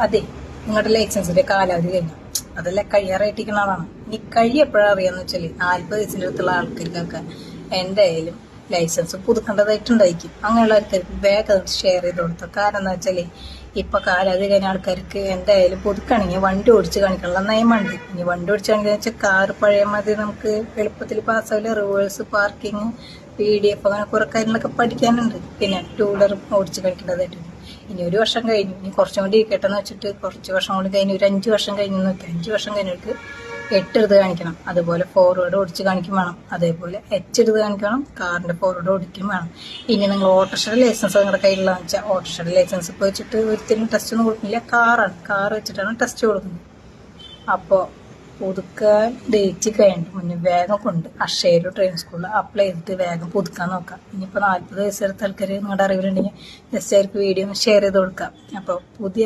അതെ, നിങ്ങളുടെ ലൈസൻസിന്റെ കാലാവധി കഴിഞ്ഞു. അതെല്ലാം കഴിയാറായിട്ടിരിക്കുന്നതാണ്. ഇനി കഴിയപ്പോഴാ അറിയാന്ന് വെച്ചാല് 40 വയസ്സിന്റെ അടുത്തുള്ള ആൾക്കാർക്കൊക്കെ എന്തായാലും ലൈസൻസ് പുതുക്കേണ്ടതായിട്ടുണ്ടായിരിക്കും. അങ്ങനെയുള്ള ആൾക്കാർക്ക് വേഗം ഷെയർ ചെയ്ത് കൊടുത്തു. കാരണം എന്താ വെച്ചാല് ഇപ്പൊ കാലാവധി കഴിഞ്ഞ ആൾക്കാർക്ക് എന്തായാലും പുതുക്കണമെങ്കിൽ വണ്ടി ഓടിച്ച് കാണിക്കാനുള്ള നിയമമുണ്ട്. ഇനി വണ്ടി ഓടിച്ച് കാണിക്കാന്ന് വെച്ചാൽ കാറ് പഴയ മതി നമുക്ക് എളുപ്പത്തിൽ പാസ്സാവില്ല. റിവേഴ്സ്, പാർക്കിങ്, PDF അങ്ങനെ കുറെ കാര്യങ്ങളൊക്കെ പഠിക്കാനുണ്ട്. പിന്നെ 2 വീലർ ഓടിച്ച് കാണിക്കേണ്ടതായിട്ടുണ്ട്. ഇനി 1 വർഷം കഴിഞ്ഞു, ഇനി കുറച്ചും കൂടി ഇരിക്കട്ടെന്ന് വെച്ചിട്ട് കുറച്ച് വർഷം കൂടി കഴിഞ്ഞ് ഒരു 5 വർഷം കഴിഞ്ഞ് നോക്കി 5 വർഷം കഴിഞ്ഞിട്ട് 8 എടുത്ത് കാണിക്കണം. അതുപോലെ ഫോർവേഡ് ഓടിച്ച് കാണിക്കും വേണം. അതേപോലെ H എടുത്ത് കാണിക്കണം. കാറിന്റെ ഫോർവേഡ് ഓടിക്കും വേണം. ഇനി നിങ്ങൾ ഓട്ടോറിക്ഷയുടെ ലൈസൻസ് നിങ്ങളുടെ കയ്യിലുള്ളതെന്ന് വെച്ചാൽ ഓട്ടോറിക്ഷയുടെ ലൈസൻസ് ഇപ്പോൾ വെച്ചിട്ട് ഒരിക്കലും ടെസ്റ്റ് ഒന്നും കൊടുക്കുന്നില്ല. കാർ വെച്ചിട്ടാണ് ടെസ്റ്റ് കൊടുക്കുന്നത്. അപ്പോൾ പുതുക്കാൻ ഡേറ്റ് കഴിഞ്ഞിട്ട് മുന്നേ വേഗം കൊണ്ട് അക്ഷയയിലോ ട്രെയിൻ സ്കൂളിൽ അപ്ലൈ ചെയ്തിട്ട് വേഗം പുതുക്കാൻ നോക്കാം. ഇനിയിപ്പോൾ 40 വയസ്സെടുത്ത ആൾക്കാർ നിങ്ങളുടെ അറിവിലുണ്ടെങ്കിൽ ജസ്റ്റ് അവർക്ക് വീഡിയോ ഒന്ന് ഷെയർ ചെയ്ത് കൊടുക്കാം. അപ്പോൾ പുതിയ